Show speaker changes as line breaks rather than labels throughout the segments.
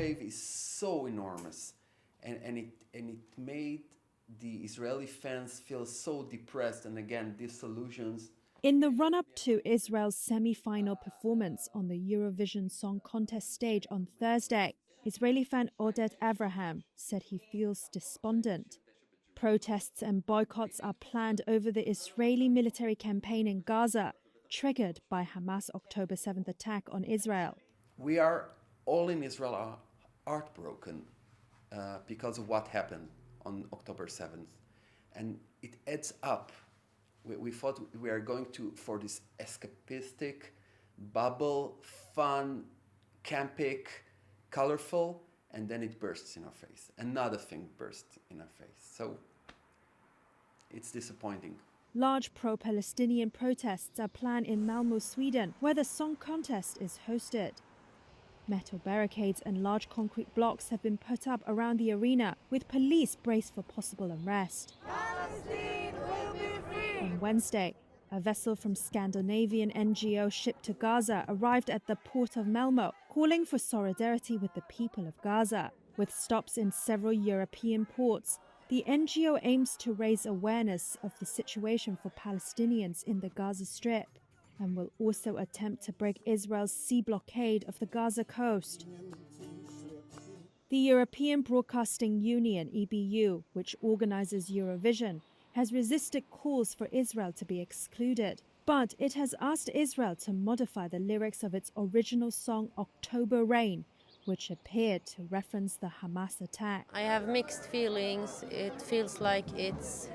wave is so enormous, and it made the Israeli fans feel so depressed and again disillusioned.
In the run-up to Israel's semi-final performance on the Eurovision Song Contest stage on Thursday, Israeli fan Oded Avraham said he feels despondent. Protests and boycotts are planned over the Israeli military campaign in Gaza, triggered by Hamas' October 7th attack on Israel.
We are all in Israel are heartbroken because of what happened on October 7th. And it adds up. We thought we are going for this escapistic, bubble, fun, campic, colorful, and then it bursts in our face. Another thing bursts in our face. So it's disappointing.
Large pro-Palestinian protests are planned in Malmö, Sweden, where the song contest is hosted. Metal barricades and large concrete blocks have been put up around the arena, with police braced for possible unrest.
Palestine will be free.
On Wednesday, a vessel from Scandinavian NGO shipped to Gaza arrived at the port of Malmö, calling for solidarity with the people of Gaza. With stops in several European ports, the NGO aims to raise awareness of the situation for Palestinians in the Gaza Strip and will also attempt to break Israel's sea blockade of the Gaza coast. The European Broadcasting Union, EBU, which organizes Eurovision, has resisted calls for Israel to be excluded, but it has asked Israel to modify the lyrics of its original song October Rain, which appeared to reference the Hamas attack.
I have mixed feelings. It feels like it's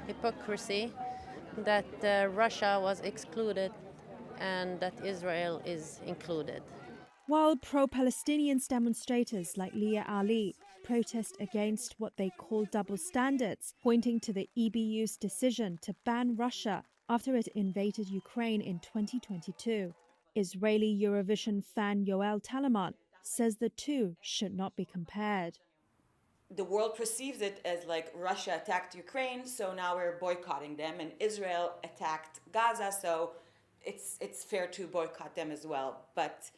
hypocrisy that Russia was excluded and that Israel is included.
While pro-Palestinian demonstrators like Leah Ali protest against what they call double standards, pointing to the EBU's decision to ban Russia after it invaded Ukraine in 2022. Israeli Eurovision fan Yoel Talaman says the two should not be compared.
The world perceives it as like Russia attacked Ukraine, so now we're boycotting them, and Israel attacked Gaza, so it's fair to boycott them as well. But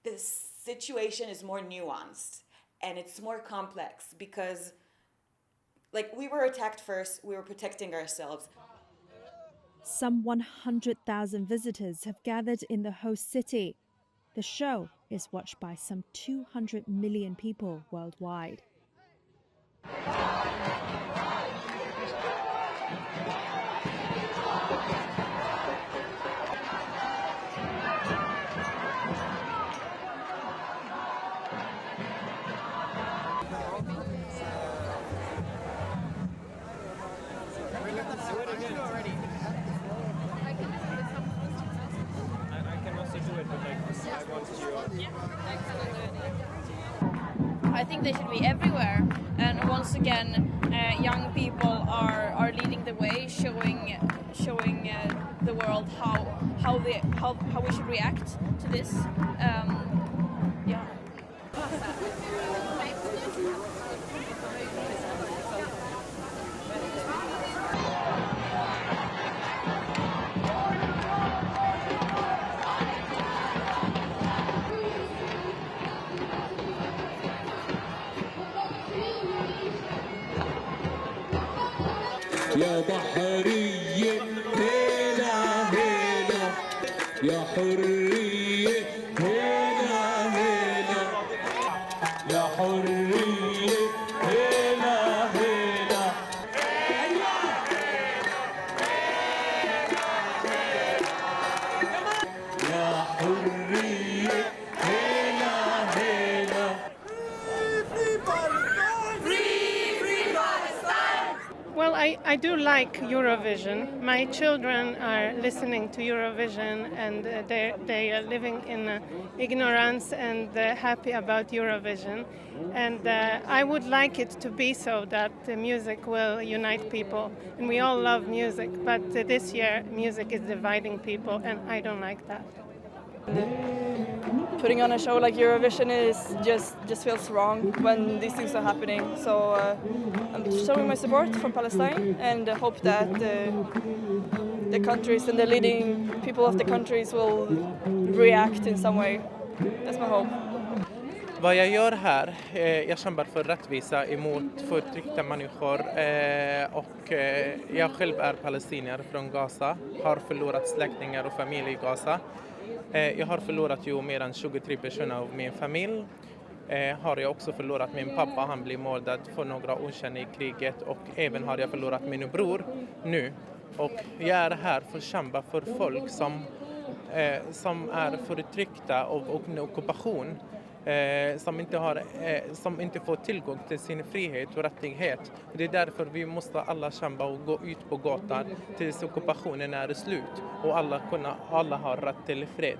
the situation is more nuanced and it's more complex because, like, we were attacked first, we were protecting ourselves.
Some 100,000 visitors have gathered in the host city. The show is watched by some 200 million people worldwide.
I think they should be everywhere, and once again, young people are leading the way, showing the world how we should react to this. Yeah.
يا بحرية هنا هنا يا حرية هنا هنا يا حرية هنا هنا يا حرية هنا هنا.
Well, I do like Eurovision. My children are listening to Eurovision and they are living in ignorance and happy about Eurovision. And I would like it to be so that the music will unite people. And we all love music, but this year music is dividing people and I don't like that.
Putting on a show like Eurovision is just feels wrong when these things are happening. So I'm showing my support for Palestine and hope that the countries and the leading people of the countries will react in some way. That's my hope.
Vad jag gör här, jag kämpar för rättvisa emot förtryckta människor och jag själv är palestinier från Gaza, har förlorat släktingar och familj i Gaza. Jag har förlorat ju mer än 23 personer av min familj. Har jag också förlorat min pappa, han blev mördad för några år sedan i kriget, och även har jag förlorat min bror nu. Och jag är här för att kämpa för folk som är förtryckta av en ockupation. Som inte får tillgång till sin frihet och rättighet. Det är därför vi måste alla kämpa och gå ut på gatan tills ockupationen är slut och alla har rätt till fred.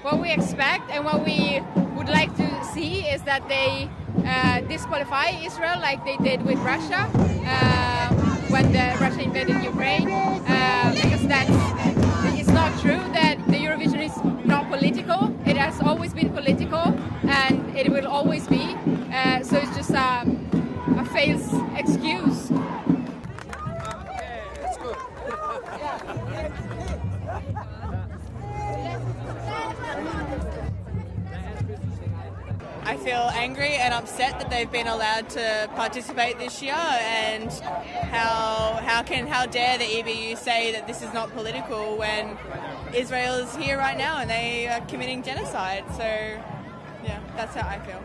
What we expect and what we would like to see is that they disqualify Israel like they did with Russia when Russia invaded Ukraine, because it's not true that the Eurovision is not political. It has always been political and it will always be. So it's just a false excuse.
I feel angry and upset that they've been allowed to participate this year, and how dare the EBU say that this is not political when Israel is here right now and they are committing genocide. So yeah, that's how I feel.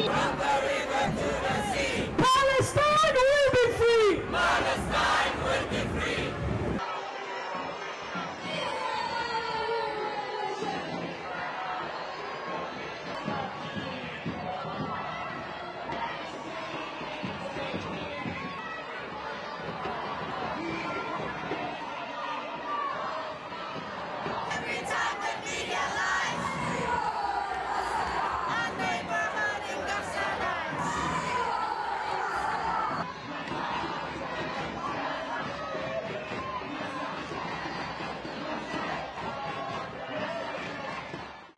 From the river to